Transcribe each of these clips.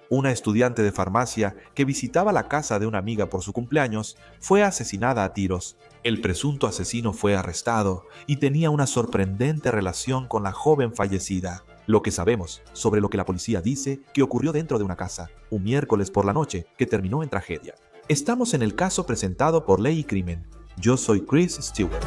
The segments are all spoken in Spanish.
Una estudiante de farmacia que visitaba la casa de una amiga por su cumpleaños fue asesinada a tiros. El presunto asesino fue arrestado y tenía una sorprendente relación con la joven fallecida. Lo que sabemos sobre lo que la policía dice que ocurrió dentro de una casa, un miércoles por la noche, que terminó en tragedia. Estamos en el caso presentado por Ley y Crimen. Yo soy Chris Stewart.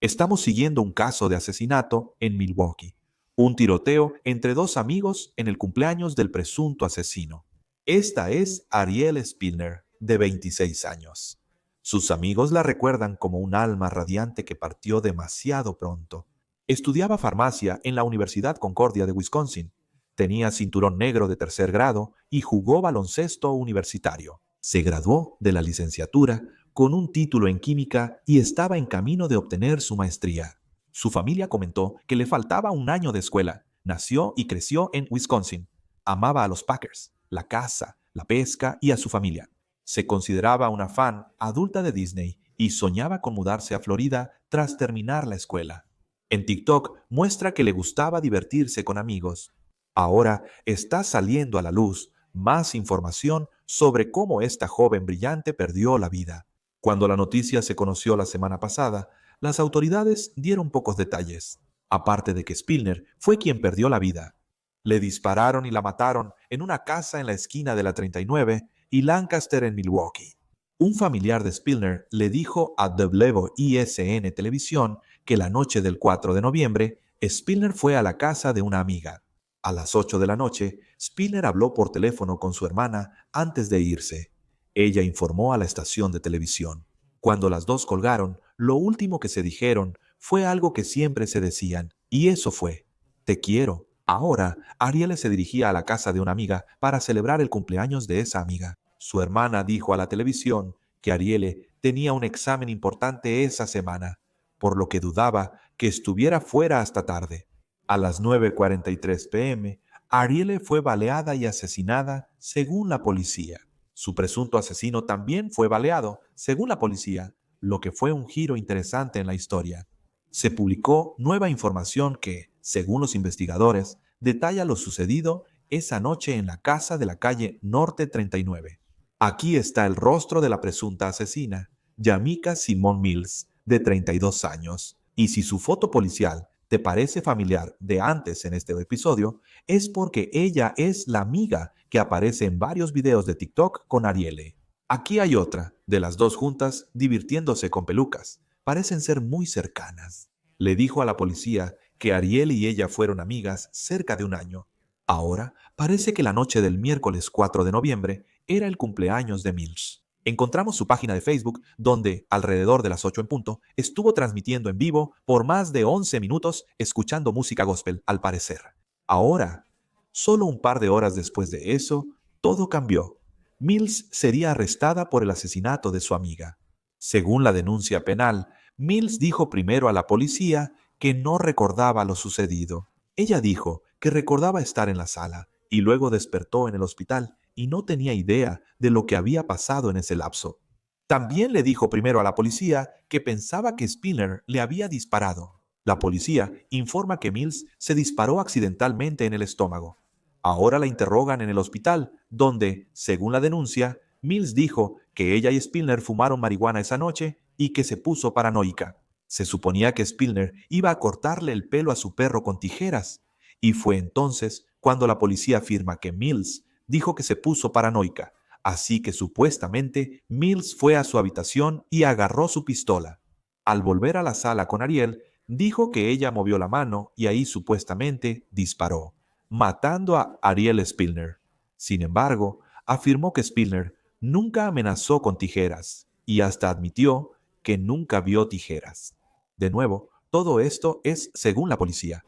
Estamos siguiendo un caso de asesinato en Milwaukee. Un tiroteo entre dos amigos en el cumpleaños del presunto asesino. Esta es Arielle Spillner, de 26 años. Sus amigos la recuerdan como un alma radiante que partió demasiado pronto. Estudiaba farmacia en la Universidad Concordia de Wisconsin. Tenía cinturón negro de tercer grado y jugó baloncesto universitario. Se graduó de la licenciatura con un título en química y estaba en camino de obtener su maestría. Su familia comentó que le faltaba un año de escuela. Nació y creció en Wisconsin. Amaba a los Packers, la caza, la pesca y a su familia. Se consideraba una fan adulta de Disney y soñaba con mudarse a Florida tras terminar la escuela. En TikTok muestra que le gustaba divertirse con amigos. Ahora está saliendo a la luz más información sobre cómo esta joven brillante perdió la vida. Cuando la noticia se conoció la semana pasada, las autoridades dieron pocos detalles, aparte de que Spillner fue quien perdió la vida. Le dispararon y la mataron en una casa en la esquina de la 39 y Lancaster en Milwaukee. Un familiar de Spillner le dijo a WISN Televisión que la noche del 4 de noviembre, Spillner fue a la casa de una amiga. A las 8 de la noche, Spillner habló por teléfono con su hermana antes de irse. Ella informó a la estación de televisión. Cuando las dos colgaron, lo último que se dijeron fue algo que siempre se decían, y eso fue: te quiero. Ahora, Arielle se dirigía a la casa de una amiga para celebrar el cumpleaños de esa amiga. Su hermana dijo a la televisión que Arielle tenía un examen importante esa semana, por lo que dudaba que estuviera fuera hasta tarde. A las 9:43 p.m., Arielle fue baleada y asesinada según la policía. Su presunto asesino también fue baleado, según la policía, lo que fue un giro interesante en la historia. Se publicó nueva información que, según los investigadores, detalla lo sucedido esa noche en la casa de la calle Norte 39. Aquí está el rostro de la presunta asesina, Yamika Simone Mills, de 32 años. Y si su foto policial te parece familiar de antes en este episodio, es porque ella es la amiga que aparece en varios videos de TikTok con Arielle. Aquí hay otra, de las dos juntas divirtiéndose con pelucas. Parecen ser muy cercanas. Le dijo a la policía que Arielle y ella fueron amigas cerca de un año. Ahora parece que la noche del miércoles 4 de noviembre era el cumpleaños de Mills. Encontramos su página de Facebook, donde, alrededor de las 8 en punto, estuvo transmitiendo en vivo por más de 11 minutos escuchando música gospel, al parecer. Ahora, solo un par de horas después de eso, todo cambió. Mills sería arrestada por el asesinato de su amiga. Según la denuncia penal, Mills dijo primero a la policía que no recordaba lo sucedido. Ella dijo que recordaba estar en la sala y luego despertó en el hospital y no tenía idea de lo que había pasado en ese lapso. También le dijo primero a la policía que pensaba que Spillner le había disparado. La policía informa que Mills se disparó accidentalmente en el estómago. Ahora la interrogan en el hospital, donde, según la denuncia, Mills dijo que ella y Spillner fumaron marihuana esa noche y que se puso paranoica. Se suponía que Spillner iba a cortarle el pelo a su perro con tijeras, y fue entonces cuando la policía afirma que Mills dijo que se puso paranoica, así que supuestamente Mills fue a su habitación y agarró su pistola. Al volver a la sala con Arielle, dijo que ella movió la mano y ahí supuestamente disparó, matando a Arielle Spillner. Sin embargo, afirmó que Spillner nunca amenazó con tijeras y hasta admitió que nunca vio tijeras. De nuevo, todo esto es según la policía.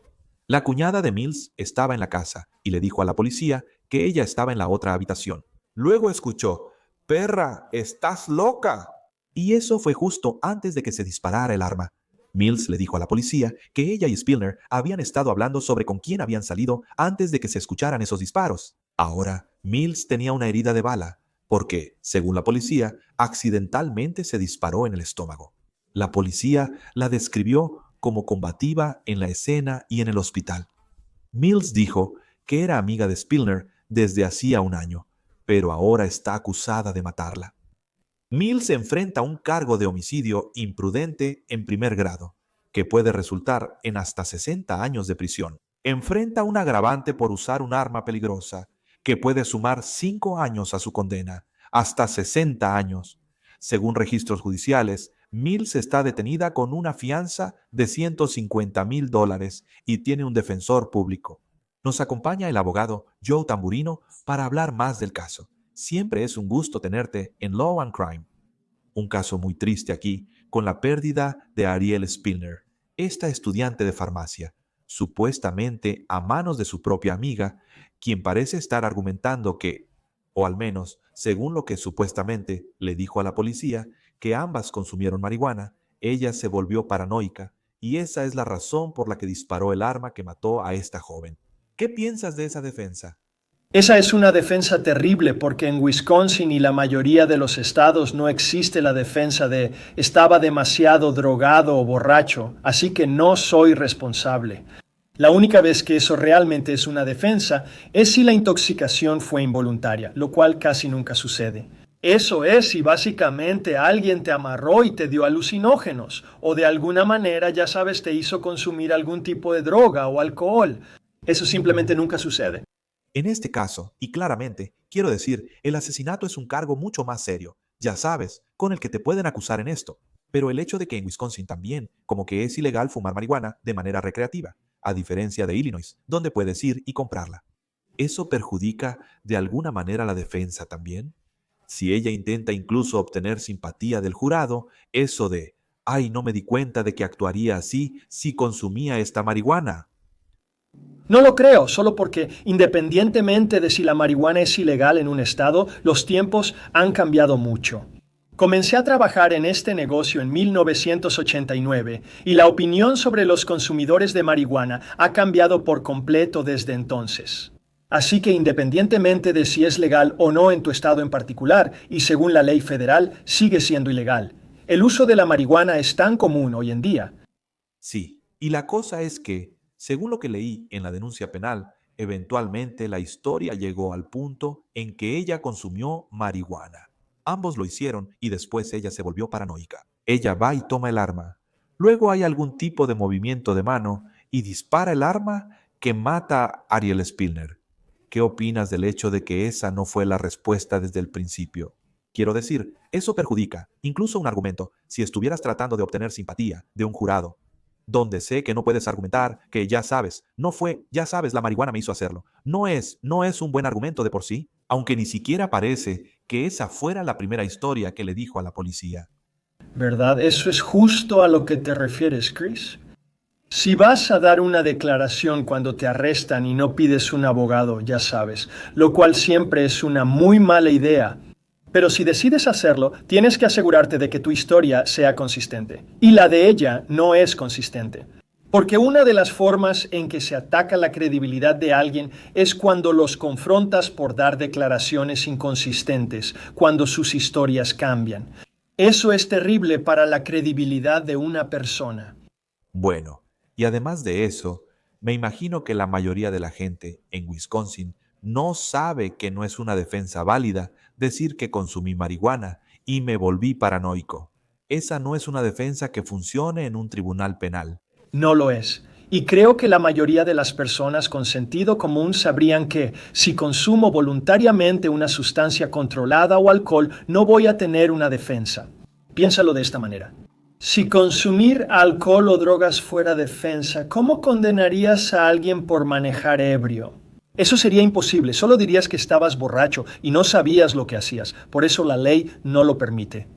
La cuñada de Mills estaba en la casa y le dijo a la policía que ella estaba en la otra habitación. Luego escuchó: «Perra, estás loca». Y eso fue justo antes de que se disparara el arma. Mills le dijo a la policía que ella y Spillner habían estado hablando sobre con quién habían salido antes de que se escucharan esos disparos. Ahora, Mills tenía una herida de bala, porque, según la policía, accidentalmente se disparó en el estómago. La policía la describió como combativa en la escena y en el hospital. Mills dijo que era amiga de Spillner desde hacía un año, pero ahora está acusada de matarla. Mills enfrenta un cargo de homicidio imprudente en primer grado, que puede resultar en hasta 60 años de prisión. Enfrenta un agravante por usar un arma peligrosa, que puede sumar 5 años a su condena, hasta 60 años. Según registros judiciales, Mills está detenida con una fianza de $150,000 y tiene un defensor público. Nos acompaña el abogado Joe Tamburino para hablar más del caso. Siempre es un gusto tenerte en Law and Crime. Un caso muy triste aquí, con la pérdida de Ariel Spillner, esta estudiante de farmacia, supuestamente a manos de su propia amiga, quien parece estar argumentando que, o al menos, según lo que supuestamente le dijo a la policía, que ambas consumieron marihuana, ella se volvió paranoica, y esa es la razón por la que disparó el arma que mató a esta joven. ¿Qué piensas de esa defensa? Esa es una defensa terrible porque en Wisconsin y la mayoría de los estados no existe la defensa de estaba demasiado drogado o borracho, así que no soy responsable. La única vez que eso realmente es una defensa es si la intoxicación fue involuntaria, lo cual casi nunca sucede. Eso es si básicamente alguien te amarró y te dio alucinógenos, o de alguna manera, ya sabes, te hizo consumir algún tipo de droga o alcohol. Eso simplemente nunca sucede. En este caso, y claramente, quiero decir, el asesinato es un cargo mucho más serio, ya sabes, con el que te pueden acusar en esto. Pero el hecho de que en Wisconsin también, como que es ilegal fumar marihuana de manera recreativa, a diferencia de Illinois, donde puedes ir y comprarla. ¿Eso perjudica de alguna manera la defensa también? Si ella intenta incluso obtener simpatía del jurado, eso de, ay, no me di cuenta de que actuaría así si consumía esta marihuana. No lo creo, solo porque independientemente de si la marihuana es ilegal en un estado, los tiempos han cambiado mucho. Comencé a trabajar en este negocio en 1989 y la opinión sobre los consumidores de marihuana ha cambiado por completo desde entonces. Así que independientemente de si es legal o no en tu estado en particular, y según la ley federal, sigue siendo ilegal. El uso de la marihuana es tan común hoy en día. Sí, y la cosa es que, según lo que leí en la denuncia penal, eventualmente la historia llegó al punto en que ella consumió marihuana. Ambos lo hicieron y después ella se volvió paranoica. Ella va y toma el arma. Luego hay algún tipo de movimiento de mano y dispara el arma que mata a Ariel Spillner. ¿Qué opinas del hecho de que esa no fue la respuesta desde el principio? Quiero decir, eso perjudica, incluso un argumento, si estuvieras tratando de obtener simpatía de un jurado, donde sé que no puedes argumentar que ya sabes, no fue, ya sabes, la marihuana me hizo hacerlo. No es un buen argumento de por sí, aunque ni siquiera parece que esa fuera la primera historia que le dijo a la policía. ¿Verdad? Eso es justo a lo que te refieres, Chris. Si vas a dar una declaración cuando te arrestan y no pides un abogado, ya sabes, lo cual siempre es una muy mala idea. Pero si decides hacerlo, tienes que asegurarte de que tu historia sea consistente. Y la de ella no es consistente. Porque una de las formas en que se ataca la credibilidad de alguien es cuando los confrontas por dar declaraciones inconsistentes, cuando sus historias cambian. Eso es terrible para la credibilidad de una persona. Bueno, y además de eso, me imagino que la mayoría de la gente en Wisconsin no sabe que no es una defensa válida decir que consumí marihuana y me volví paranoico. Esa no es una defensa que funcione en un tribunal penal. No lo es. Y creo que la mayoría de las personas con sentido común sabrían que si consumo voluntariamente una sustancia controlada o alcohol, no voy a tener una defensa. Piénsalo de esta manera. Si consumir alcohol o drogas fuera defensa, ¿cómo condenarías a alguien por manejar ebrio? Eso sería imposible, solo dirías que estabas borracho y no sabías lo que hacías, por eso la ley no lo permite.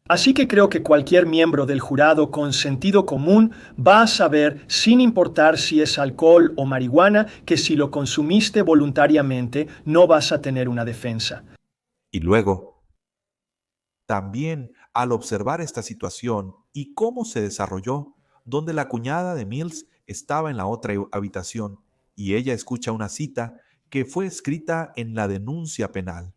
Así que creo que cualquier miembro del jurado con sentido común va a saber, sin importar si es alcohol o marihuana, que si lo consumiste voluntariamente no vas a tener una defensa. Y luego, también al observar esta situación y cómo se desarrolló, donde la cuñada de Mills estaba en la otra habitación y ella escucha una cita que fue escrita en la denuncia penal.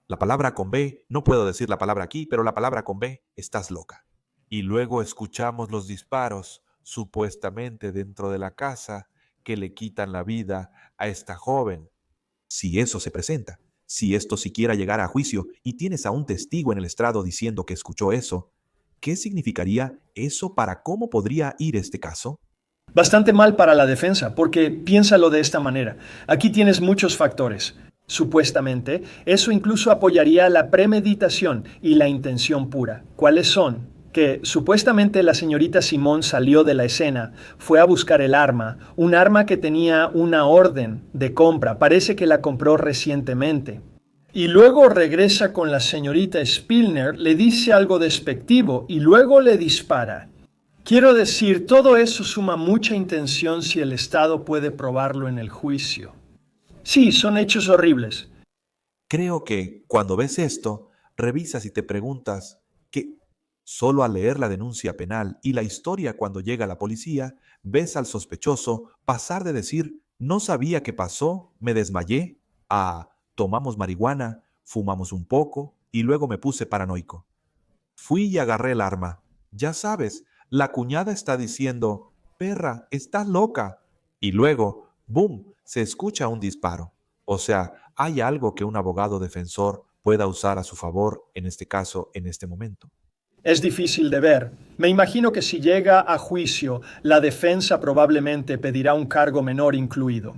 La palabra con B, no puedo decir la palabra aquí, pero la palabra con B, estás loca. Y luego escuchamos los disparos, supuestamente dentro de la casa, que le quitan la vida a esta joven. Si eso se presenta, si esto siquiera llegara a juicio y tienes a un testigo en el estrado diciendo que escuchó eso, ¿qué significaría eso para cómo podría ir este caso? Bastante mal para la defensa, porque piénsalo de esta manera. Aquí tienes muchos factores. Supuestamente, eso incluso apoyaría la premeditación y la intención pura. ¿Cuáles son? Que supuestamente la señorita Simón salió de la escena, fue a buscar el arma, un arma que tenía una orden de compra, parece que la compró recientemente. Y luego regresa con la señorita Spillner, le dice algo despectivo y luego le dispara. Quiero decir, todo eso suma mucha intención si el Estado puede probarlo en el juicio. Sí, son hechos horribles. Creo que cuando ves esto, revisas y te preguntas que solo al leer la denuncia penal y la historia cuando llega la policía, ves al sospechoso pasar de decir no sabía qué pasó, me desmayé, a tomamos marihuana, fumamos un poco y luego me puse paranoico. Fui y agarré el arma. Ya sabes, la cuñada está diciendo, perra, estás loca. Y luego, ¡boom!, se escucha un disparo. O sea, hay algo que un abogado defensor pueda usar a su favor, en este caso, en este momento. Es difícil de ver. Me imagino que si llega a juicio, la defensa probablemente pedirá un cargo menor incluido.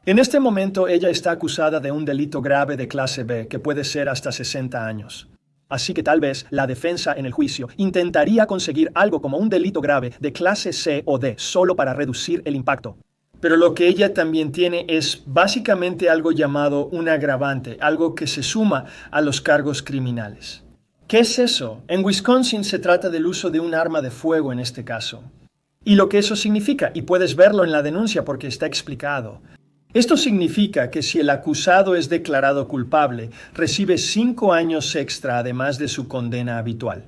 En este momento ella está acusada de un delito grave de clase B, que puede ser hasta 60 años. Así que tal vez la defensa en el juicio intentaría conseguir algo como un delito grave de clase C o D, solo para reducir el impacto. Pero lo que ella también tiene es básicamente algo llamado un agravante, algo que se suma a los cargos criminales. ¿Qué es eso? En Wisconsin se trata del uso de un arma de fuego en este caso. Y lo que eso significa, y puedes verlo en la denuncia porque está explicado. Esto significa que si el acusado es declarado culpable, recibe 5 años extra además de su condena habitual.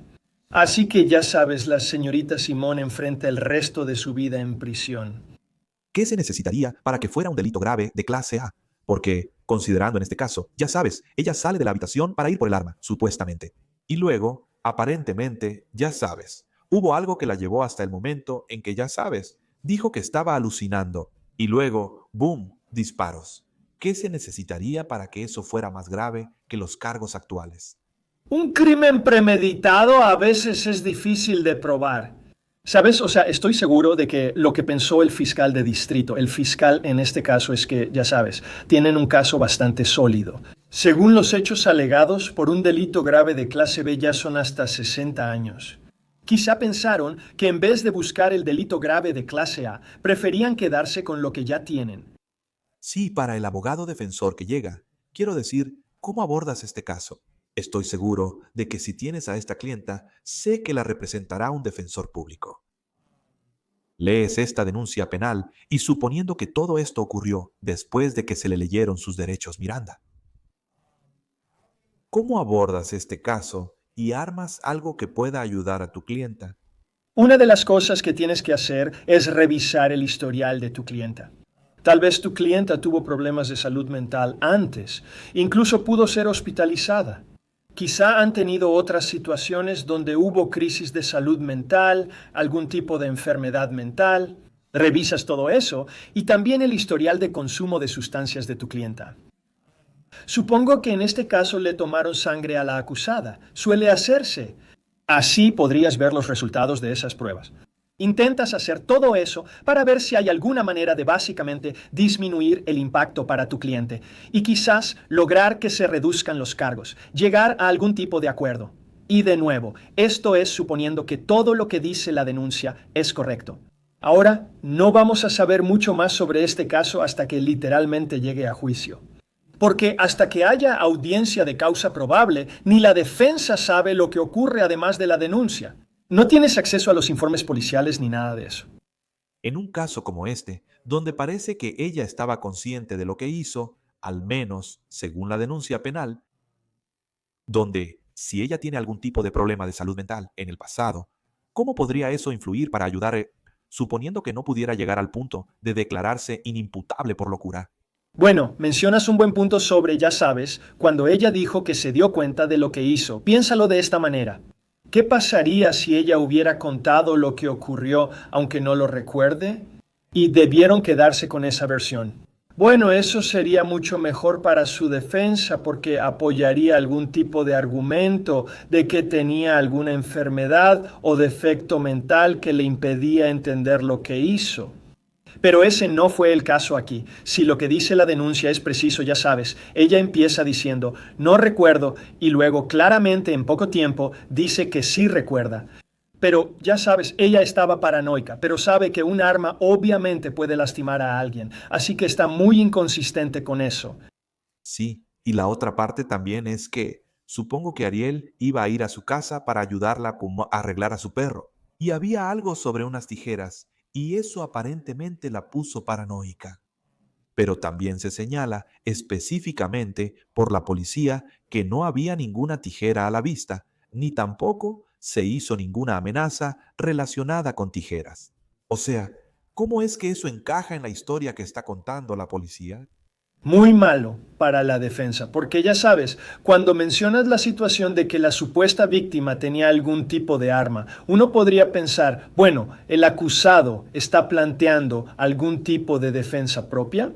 Así que ya sabes, la señorita Simón enfrenta el resto de su vida en prisión. ¿Qué se necesitaría para que fuera un delito grave de clase A? Porque, considerando en este caso, ya sabes, ella sale de la habitación para ir por el arma, supuestamente. Y luego, aparentemente, ya sabes, hubo algo que la llevó hasta el momento en que ya sabes, dijo que estaba alucinando. Y luego, ¡boom!, disparos. ¿Qué se necesitaría para que eso fuera más grave que los cargos actuales? Un crimen premeditado a veces es difícil de probar. ¿Sabes? O sea, estoy seguro de que lo que pensó el fiscal de distrito, el fiscal en este caso es que, ya sabes, tienen un caso bastante sólido. Según los hechos alegados, por un delito grave de clase B ya son hasta 60 años. Quizá pensaron que en vez de buscar el delito grave de clase A, preferían quedarse con lo que ya tienen. Sí, para el abogado defensor que llega, quiero decir, ¿cómo abordas este caso? Estoy seguro de que si tienes a esta clienta, sé que la representará un defensor público. Lees esta denuncia penal y suponiendo que todo esto ocurrió después de que se le leyeron sus derechos Miranda. ¿Cómo abordas este caso y armas algo que pueda ayudar a tu clienta? Una de las cosas que tienes que hacer es revisar el historial de tu clienta. Tal vez tu clienta tuvo problemas de salud mental antes, incluso pudo ser hospitalizada. Quizá han tenido otras situaciones donde hubo crisis de salud mental, algún tipo de enfermedad mental. Revisas todo eso y también el historial de consumo de sustancias de tu clienta. Supongo que en este caso le tomaron sangre a la acusada. Suele hacerse. Así podrías ver los resultados de esas pruebas. Intentas hacer todo eso para ver si hay alguna manera de básicamente disminuir el impacto para tu cliente y quizás lograr que se reduzcan los cargos, llegar a algún tipo de acuerdo. Y de nuevo, esto es suponiendo que todo lo que dice la denuncia es correcto. Ahora, no vamos a saber mucho más sobre este caso hasta que literalmente llegue a juicio. Porque hasta que haya audiencia de causa probable, ni la defensa sabe lo que ocurre además de la denuncia. No tienes acceso a los informes policiales ni nada de eso. En un caso como este, donde parece que ella estaba consciente de lo que hizo, al menos según la denuncia penal, donde si ella tiene algún tipo de problema de salud mental en el pasado, ¿cómo podría eso influir para ayudar, suponiendo que no pudiera llegar al punto de declararse inimputable por locura? Bueno, mencionas un buen punto sobre, ya sabes, cuando ella dijo que se dio cuenta de lo que hizo. Piénsalo de esta manera. ¿Qué pasaría si ella hubiera contado lo que ocurrió aunque no lo recuerde? Y debieron quedarse con esa versión. Bueno, eso sería mucho mejor para su defensa porque apoyaría algún tipo de argumento de que tenía alguna enfermedad o defecto mental que le impedía entender lo que hizo. Pero ese no fue el caso aquí. Si lo que dice la denuncia es preciso, ya sabes, ella empieza diciendo, no recuerdo, y luego claramente en poco tiempo dice que sí recuerda. Pero ya sabes, ella estaba paranoica, pero sabe que un arma obviamente puede lastimar a alguien, así que está muy inconsistente con eso. Sí, y la otra parte también es que supongo que Ariel iba a ir a su casa para ayudarla como a arreglar a su perro. Y había algo sobre unas tijeras, y eso aparentemente la puso paranoica. Pero también se señala específicamente por la policía que no había ninguna tijera a la vista, ni tampoco se hizo ninguna amenaza relacionada con tijeras. O sea, ¿cómo es que eso encaja en la historia que está contando la policía? Muy malo para la defensa, porque ya sabes, cuando mencionas la situación de que la supuesta víctima tenía algún tipo de arma, uno podría pensar, bueno, el acusado está planteando algún tipo de defensa propia.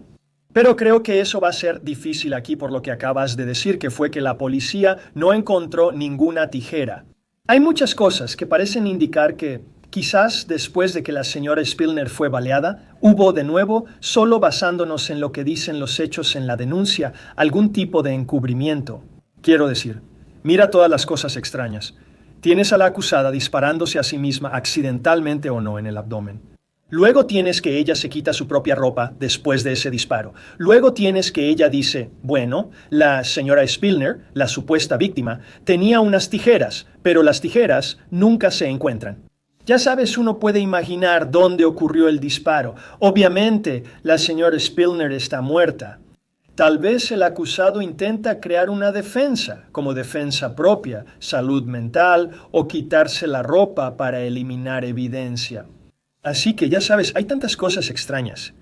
Pero creo que eso va a ser difícil aquí por lo que acabas de decir, que fue que la policía no encontró ninguna tijera. Hay muchas cosas que parecen indicar que quizás después de que la señora Spillner fue baleada, hubo de nuevo, solo basándonos en lo que dicen los hechos en la denuncia, algún tipo de encubrimiento. Quiero decir, mira todas las cosas extrañas. Tienes a la acusada disparándose a sí misma accidentalmente o no en el abdomen. Luego tienes que ella se quita su propia ropa después de ese disparo. Luego tienes que ella dice, bueno, la señora Spillner, la supuesta víctima, tenía unas tijeras, pero las tijeras nunca se encuentran. Ya sabes, uno puede imaginar dónde ocurrió el disparo. Obviamente, la señora Spillner está muerta. Tal vez el acusado intenta crear una defensa, como defensa propia, salud mental o quitarse la ropa para eliminar evidencia. Así que ya sabes, hay tantas cosas extrañas.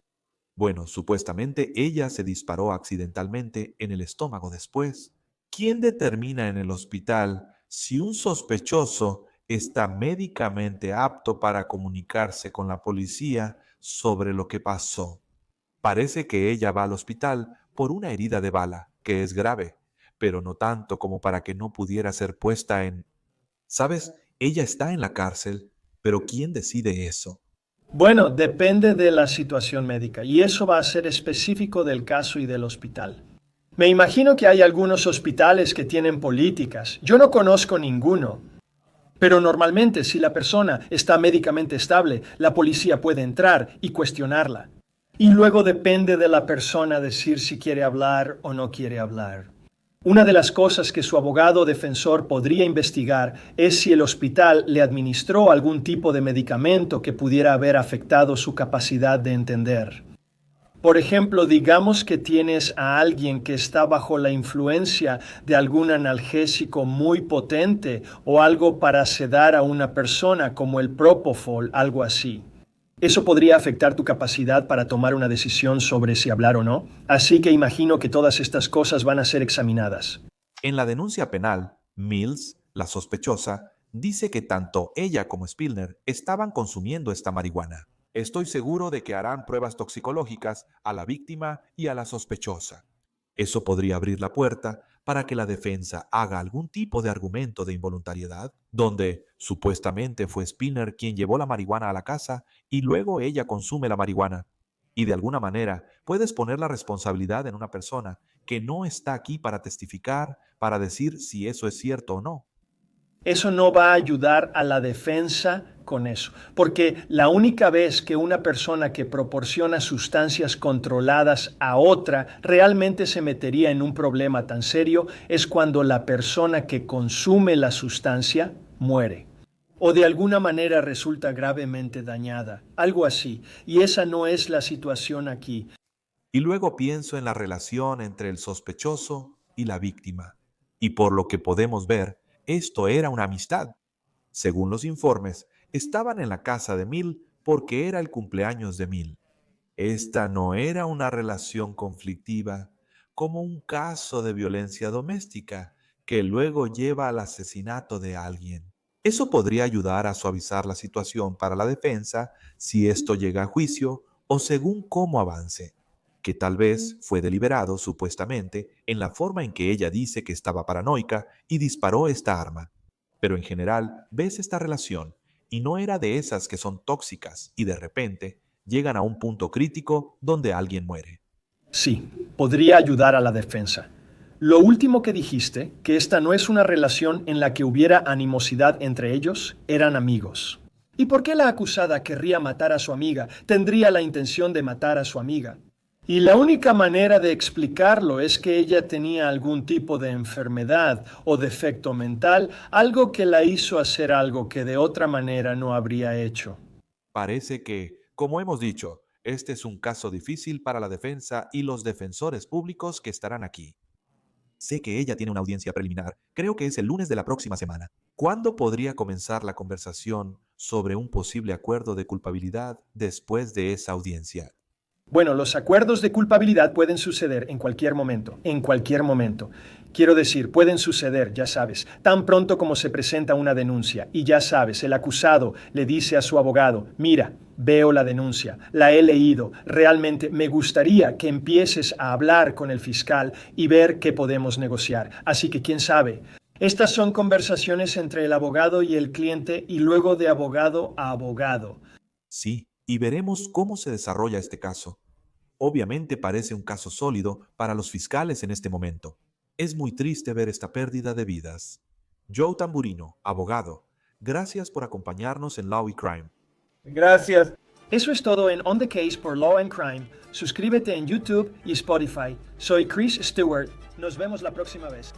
Bueno, supuestamente ella se disparó accidentalmente en el estómago después. ¿Quién determina en el hospital si un sospechoso está médicamente apto para comunicarse con la policía sobre lo que pasó? Parece que ella va al hospital por una herida de bala, que es grave, pero no tanto como para que no pudiera ser puesta en... ¿Sabes? Ella está en la cárcel, pero ¿quién decide eso? Bueno, depende de la situación médica y eso va a ser específico del caso y del hospital. Me imagino que hay algunos hospitales que tienen políticas. Yo no conozco ninguno. Pero normalmente si la persona está médicamente estable, la policía puede entrar y cuestionarla. Y luego depende de la persona decir si quiere hablar o no quiere hablar. Una de las cosas que su abogado defensor podría investigar es si el hospital le administró algún tipo de medicamento que pudiera haber afectado su capacidad de entender. Por ejemplo, digamos que tienes a alguien que está bajo la influencia de algún analgésico muy potente o algo para sedar a una persona como el propofol, algo así. Eso podría afectar tu capacidad para tomar una decisión sobre si hablar o no, así que imagino que todas estas cosas van a ser examinadas. En la denuncia penal, Mills, la sospechosa, dice que tanto ella como Spillner estaban consumiendo esta marihuana. Estoy seguro de que harán pruebas toxicológicas a la víctima y a la sospechosa. Eso podría abrir la puerta para que la defensa haga algún tipo de argumento de involuntariedad, donde supuestamente fue Spillner quien llevó la marihuana a la casa y luego ella consume la marihuana. Y de alguna manera puedes poner la responsabilidad en una persona que no está aquí para testificar, para decir si eso es cierto o no. Eso no va a ayudar a la defensa con eso, porque la única vez que una persona que proporciona sustancias controladas a otra realmente se metería en un problema tan serio es cuando la persona que consume la sustancia muere o de alguna manera resulta gravemente dañada, algo así, y esa no es la situación aquí. Y luego pienso en la relación entre el sospechoso y la víctima. Y por lo que podemos ver, esto era una amistad. Según los informes, estaban en la casa de Mill porque era el cumpleaños de Mill. Esta no era una relación conflictiva, como un caso de violencia doméstica que luego lleva al asesinato de alguien. Eso podría ayudar a suavizar la situación para la defensa si esto llega a juicio o según cómo avance, que tal vez fue deliberado supuestamente en la forma en que ella dice que estaba paranoica y disparó esta arma. Pero en general ves esta relación y no era de esas que son tóxicas y de repente llegan a un punto crítico donde alguien muere. Sí, podría ayudar a la defensa. Lo último que dijiste, que esta no es una relación en la que hubiera animosidad entre ellos, eran amigos. ¿Y por qué la acusada querría matar a su amiga? Tendría la intención de matar a su amiga. Y la única manera de explicarlo es que ella tenía algún tipo de enfermedad o defecto mental, algo que la hizo hacer algo que de otra manera no habría hecho. Parece que, como hemos dicho, este es un caso difícil para la defensa y los defensores públicos que estarán aquí. Sé que ella tiene una audiencia preliminar, creo que es el lunes de la próxima semana. ¿Cuándo podría comenzar la conversación sobre un posible acuerdo de culpabilidad después de esa audiencia? Bueno, los acuerdos de culpabilidad pueden suceder en cualquier momento, en cualquier momento. Quiero decir, pueden suceder, ya sabes, tan pronto como se presenta una denuncia. Y ya sabes, el acusado le dice a su abogado, mira, veo la denuncia, la he leído, realmente me gustaría que empieces a hablar con el fiscal y ver qué podemos negociar. Así que quién sabe. Estas son conversaciones entre el abogado y el cliente y luego de abogado a abogado. Sí, y veremos cómo se desarrolla este caso. Obviamente parece un caso sólido para los fiscales en este momento. Es muy triste ver esta pérdida de vidas. Joe Tamburino, abogado, gracias por acompañarnos en Law y Crime. Gracias. Eso es todo en On the Case por Law and Crime. Suscríbete en YouTube y Spotify. Soy Chris Stewart. Nos vemos la próxima vez.